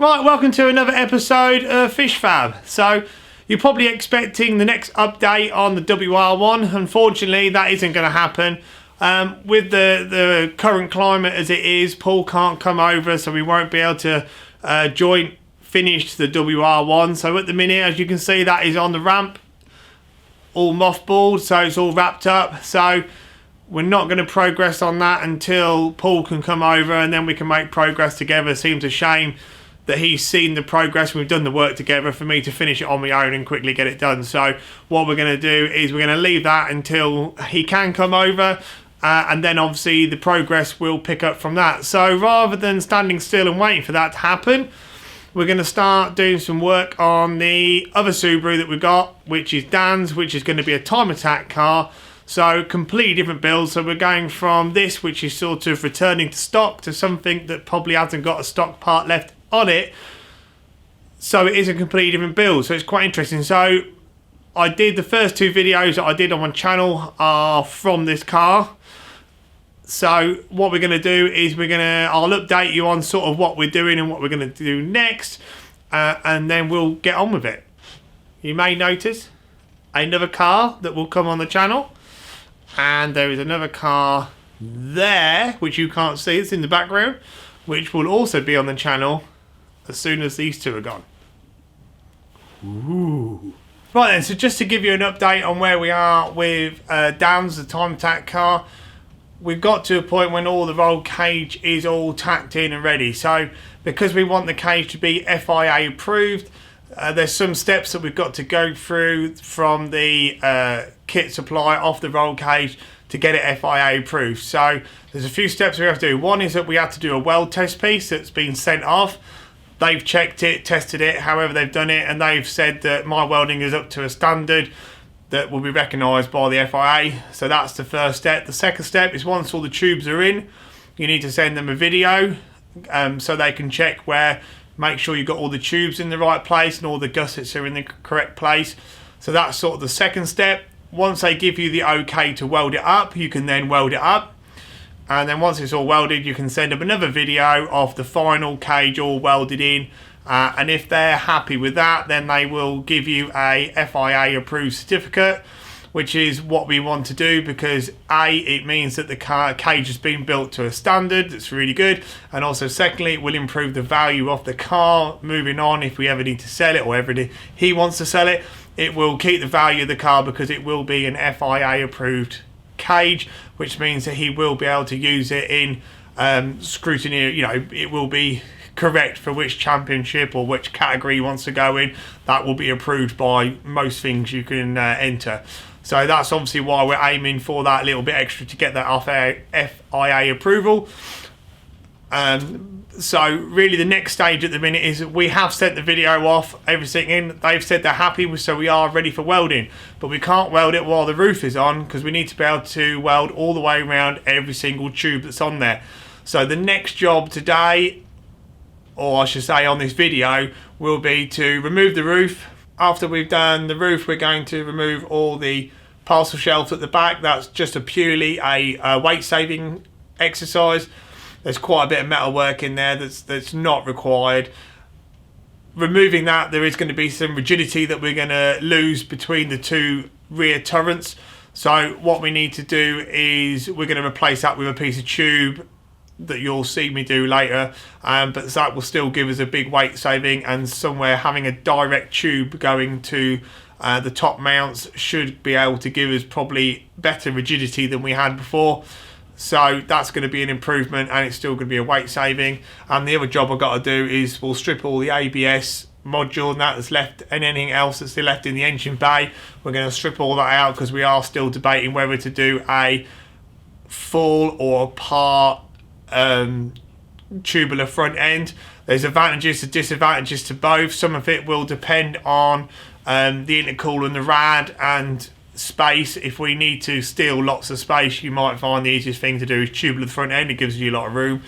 Right, welcome to another episode of Fish Fab. So, you're probably expecting the next update on the WR1. Unfortunately, that isn't going to happen. With the current climate as it is, Paul can't come over, so we won't be able to finish the WR1. So at the minute, as you can see, that is on the ramp, all mothballed, so it's all wrapped up. So we're not going to progress on that until Paul can come over, and then we can make progress together. Seems a shame that he's seen the progress, we've done the work together, for me to finish it on my own and quickly get it done. So what we're going to do is we're going to leave that until he can come over, and then obviously the progress will pick up from that. So rather than standing still and waiting for that to happen, we're going to start doing some work on the other Subaru that we've got, which is Dan's, which is going to be a Time Attack car. So completely different build. So we're going from this, which is sort of returning to stock, to something that probably hasn't got a stock part left on it. So it is a completely different build. So it's quite interesting. So I did the first two videos that I did on my channel are from this car. So what we're going to do is I'll update you on sort of what we're doing and what we're going to do next, and then we'll get on with it. You may notice another car that will come on the channel, and there is another car there which you can't see, it's in the background, which will also be on the channel as soon as these two are gone. Ooh. Right then, so just to give you an update on where we are with Dan's, the Time Attack car, we've got to a point when all the roll cage is all tacked in and ready. So because we want the cage to be FIA approved, there's some steps that we've got to go through from the kit supply off the roll cage to get it FIA approved. So there's a few steps we have to do. One is that we have to do a weld test piece that's been sent off. They've checked it, tested it, however they've done it, and they've said that my welding is up to a standard that will be recognised by the FIA. So that's the first step. The second step is once all the tubes are in, you need to send them a video so they can check make sure you've got all the tubes in the right place and all the gussets are in the correct place. So that's sort of the second step. Once they give you the okay to weld it up, you can then weld it up. And then once it's all welded, you can send them another video of the final cage all welded in. And if they're happy with that, then they will give you a FIA approved certificate, which is what we want to do, because A, it means that the cage has been built to a standard that's really good, and also secondly, it will improve the value of the car moving on. If we ever need to sell it, or ever he wants to sell it, it will keep the value of the car because it will be an FIA approved cage, which means that he will be able to use it in scrutiny. You know, it will be correct for which championship or which category he wants to go in. That will be approved by most things you can enter. So that's obviously why we're aiming for that little bit extra to get that FIA approval. So really the next stage at the minute is we have sent the video off, everything in. They've said they're happy, so we are ready for welding. But we can't weld it while the roof is on, because we need to be able to weld all the way around every single tube that's on there. So the next job today, or I should say on this video, will be to remove the roof. After we've done the roof, we're going to remove all the parcel shelves at the back. That's just purely a weight saving exercise. There's quite a bit of metal work in there that's not required. Removing that, there is going to be some rigidity that we're going to lose between the two rear turrets. So what we need to do is we're going to replace that with a piece of tube that you'll see me do later, but that will still give us a big weight saving, and somewhere having a direct tube going to the top mounts should be able to give us probably better rigidity than we had before. So that's going to be an improvement, and it's still going to be a weight saving. And the other job I've got to do is we'll strip all the ABS module and that's left, and anything else that's left in the engine bay, we're going to strip all that out, because we are still debating whether to do a full or part tubular front end. There's advantages and disadvantages to both. Some of it will depend on the intercooler and the rad and space. If we need to steal lots of space, you might find the easiest thing to do is tubular the front end. It gives you a lot of room,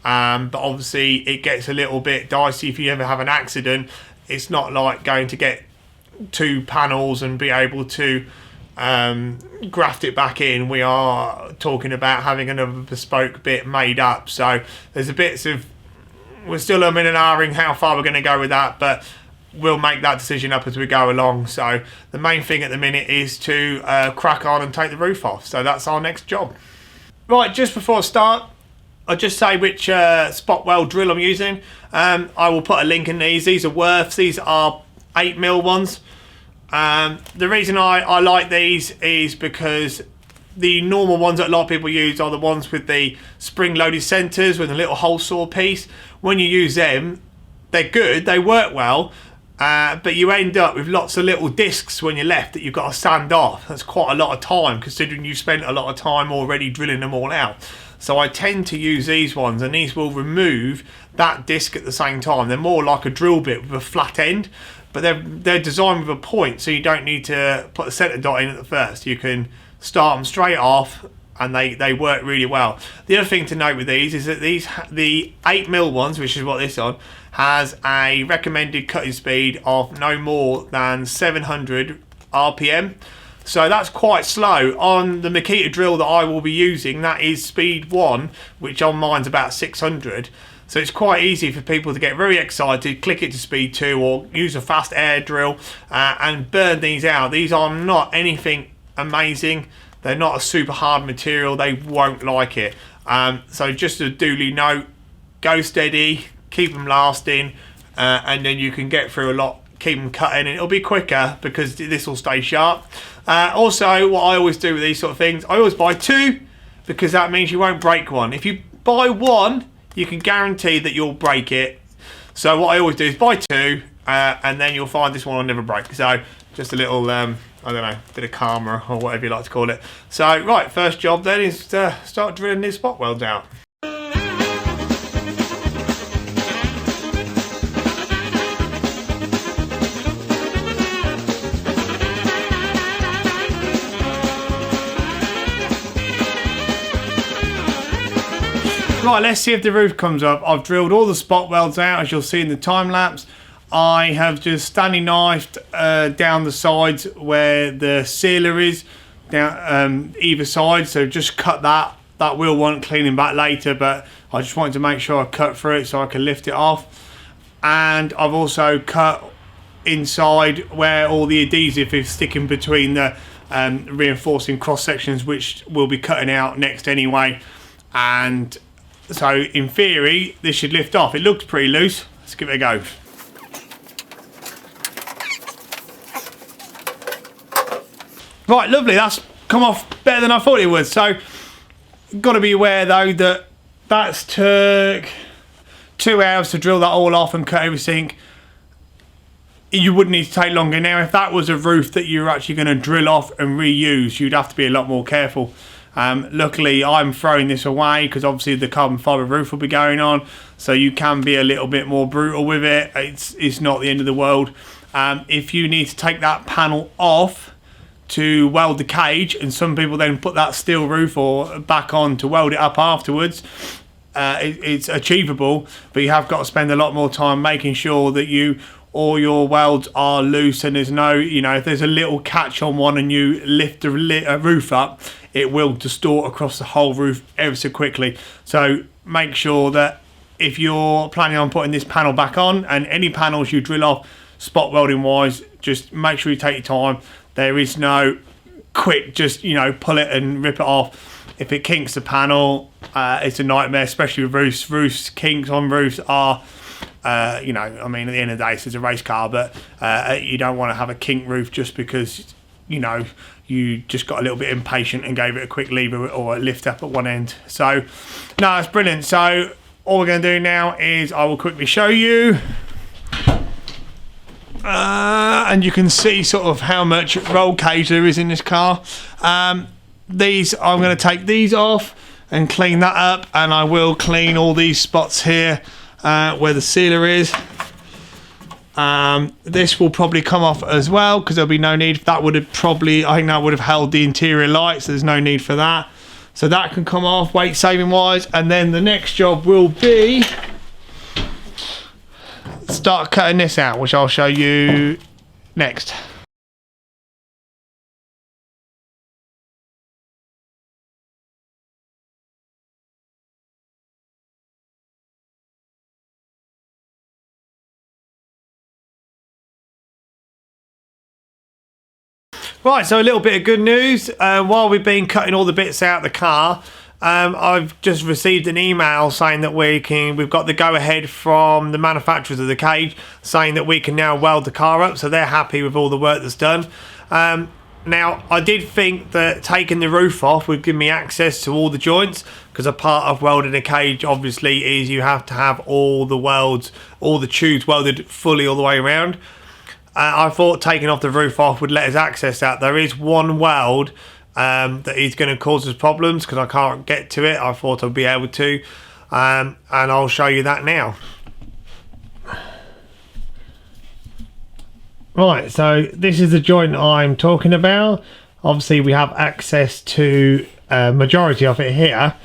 but obviously it gets a little bit dicey if you ever have an accident. It's not like going to get two panels and be able to graft it back in. We are talking about having another bespoke bit made up, so there's a bits of we're still umming and ahhing how far we're going to go with that, but we'll make that decision up as we go along. So the main thing at the minute is to crack on and take the roof off. So that's our next job. Right, just before I start, I'll just say which spot weld drill I'm using. I will put a link in these. These are Worths. These are 8mm ones. The reason I like these is because the normal ones that a lot of people use are the ones with the spring-loaded centres with a little hole saw piece. When you use them, they're good, they work well, but you end up with lots of little discs when you're left that you've got to sand off. That's quite a lot of time, considering you spent a lot of time already drilling them all out. So I tend to use these ones, and these will remove that disc at the same time. They're more like a drill bit with a flat end, but they're designed with a point, so you don't need to put a centre dot in at the first. You can start them straight off, and they work really well. The other thing to note with these is that the 8mm ones, which is what this on, has a recommended cutting speed of no more than 700 RPM. So that's quite slow. On the Makita drill that I will be using, that is speed 1, which on mine's about 600. So it's quite easy for people to get very excited, click it to speed 2, or use a fast air drill and burn these out. These are not anything amazing. They're not a super hard material. They won't like it. So just a duly note, go steady, keep them lasting, and then you can get through a lot, keep them cutting, and it'll be quicker because this will stay sharp. Also, what I always do with these sort of things, I always buy 2, because that means you won't break one. If you buy 1, you can guarantee that you'll break it. So what I always do is buy 2, and then you'll find this one will never break. So just a little I don't know, bit of karma or whatever you like to call it. So right, first job then is to start drilling these spot welds out. Right, let's see if the roof comes up. I've drilled all the spot welds out, as you'll see in the time lapse. I have just Stanley knifed down the sides where the sealer is, down either side. So just cut that. That will want cleaning back later, but I just wanted to make sure I cut through it so I can lift it off. And I've also cut inside where all the adhesive is sticking between the reinforcing cross sections, which we'll be cutting out next anyway. And so in theory, this should lift off. It looks pretty loose. Let's give it a go. Right, lovely, that's come off better than I thought it would. So, got to be aware though that that's took 2 hours to drill that all off and cut everything. You would need to take longer. Now, if that was a roof that you're actually going to drill off and reuse, you'd have to be a lot more careful. Luckily, I'm throwing this away because obviously the carbon fibre roof will be going on, so you can be a little bit more brutal with it. It's not the end of the world. If you need to take that panel off to weld the cage, and some people then put that steel roof or back on to weld it up afterwards, it's achievable, but you have got to spend a lot more time making sure that all your welds are loose and there's no, if there's a little catch on one and you lift the roof up, it will distort across the whole roof ever so quickly. So make sure that if you're planning on putting this panel back on, and any panels you drill off spot welding wise, just make sure you take your time. There is no quick, just, pull it and rip it off. If it kinks the panel, it's a nightmare, especially with roofs. Roofs, kinks on roofs are, at the end of the day, it's a race car, but you don't want to have a kink roof just because, you just got a little bit impatient and gave it a quick lever or a lift up at one end. So, no, it's brilliant. So, all we're going to do now is I will quickly show you. And you can see sort of how much roll cage there is in this car. I'm going to take these off and clean that up, and I will clean all these spots here where the sealer is. This will probably come off as well because there'll be no need. I think that would have held the interior lights, so there's no need for that. So that can come off weight saving wise, and then the next job will be start cutting this out, which I'll show you next. Right, so a little bit of good news. While we've been cutting all the bits out of the car, I've just received an email saying that we've got the go-ahead from the manufacturers of the cage saying that we can now weld the car up, so they're happy with all the work that's done. Now, I did think that taking the roof off would give me access to all the joints, because a part of welding a cage obviously is you have to have all the tubes welded fully all the way around. I thought taking off the roof off would let us access that. There is one weld that is going to cause us problems because I can't get to it. I thought I'd be able to, and I'll show you that now. Right, so this is the joint I'm talking about. Obviously we have access to majority of it here.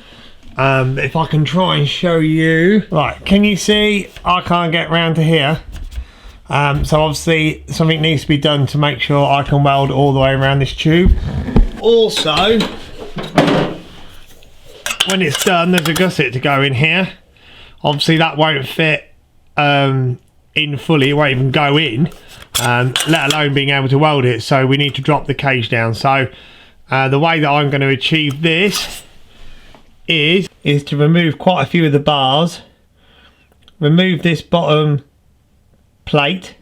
If I can try and show you. Right, can you see I can't get round to here? So obviously something needs to be done to make sure I can weld all the way around this tube. Also, when it's done, there's a gusset to go in here. Obviously that won't fit in fully, it won't even go in, let alone being able to weld it, so we need to drop the cage down. So the way that I'm going to achieve this is to remove quite a few of the bars, remove this bottom plate,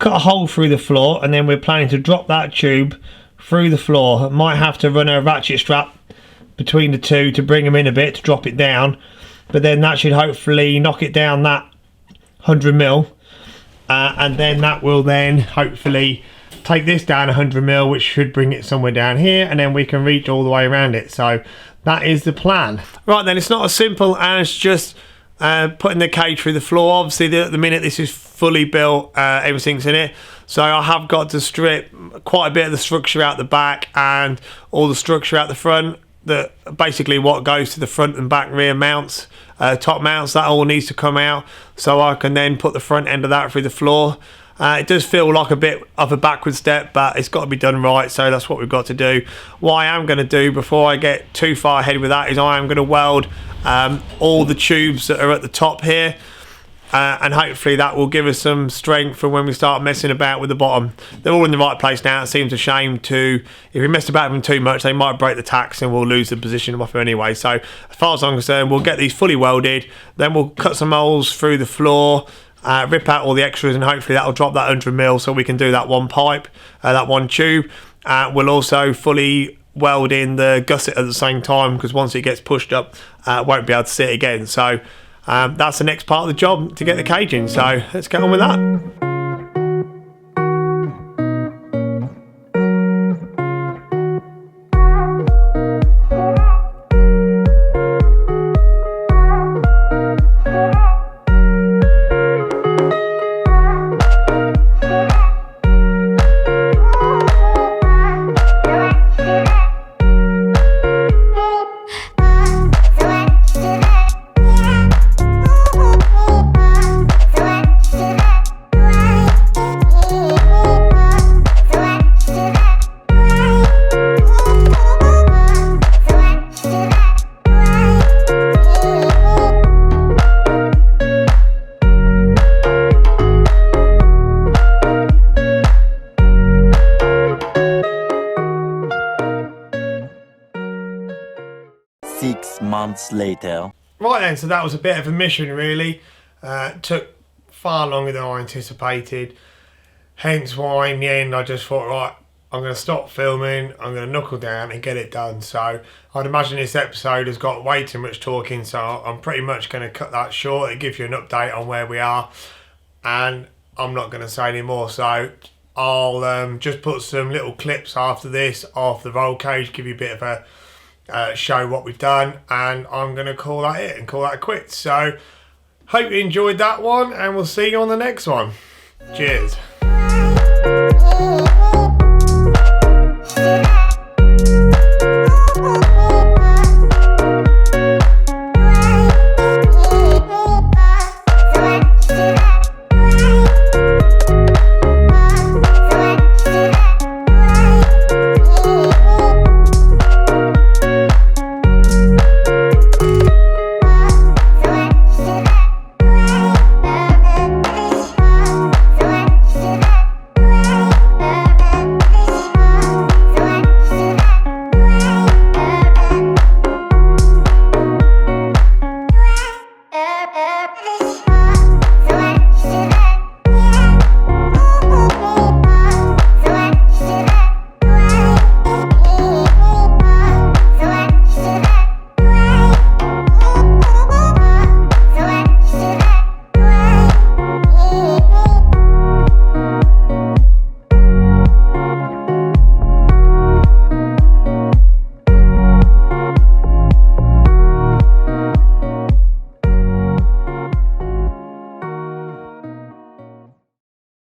cut a hole through the floor, and then we're planning to drop that tube through the floor. Might have to run a ratchet strap between the two to bring them in a bit to drop it down, but then that should hopefully knock it down that 100mm, and then that will then hopefully take this down 100mm, which should bring it somewhere down here, and then we can reach all the way around it. So that is the plan. Right then, it's not as simple as just putting the cage through the floor. Obviously at the minute this is fully built, everything's in it, so I have got to strip quite a bit of the structure out the back and all the structure out the front, that basically what goes to the front and back rear mounts, top mounts, that all needs to come out, so I can then put the front end of that through the floor. It does feel like a bit of a backward step, but it's got to be done right, so that's what we've got to do. What I am going to do before I get too far ahead with that is I am going to weld all the tubes that are at the top here, and hopefully that will give us some strength for when we start messing about with the bottom. They're all in the right place now. It seems a shame to, if we mess about with them too much, they might break the tacks and we'll lose the position off anyway. So as far as I'm concerned, we'll get these fully welded, then we'll cut some holes through the floor, rip out all the extras, and hopefully that will drop that 100mm so we can do that one pipe, that one tube. We'll also fully weld in the gusset at the same time, because once it gets pushed up, won't be able to see it again. So that's the next part of the job, to get the cage in. So let's get on with that. 6 months later. Right then, so that was a bit of a mission really. Took far longer than I anticipated, hence why in the end I just thought, right, I'm going to stop filming, I'm going to knuckle down and get it done. So I'd imagine this episode has got way too much talking, so I'm pretty much going to cut that short. It gives you an update on where we are, and I'm not going to say any more. So I'll just put some little clips after this off the roll cage, give you a bit of a show what we've done, and I'm going to call that it and call that quits. So hope you enjoyed that one, and we'll see you on the next one. Cheers.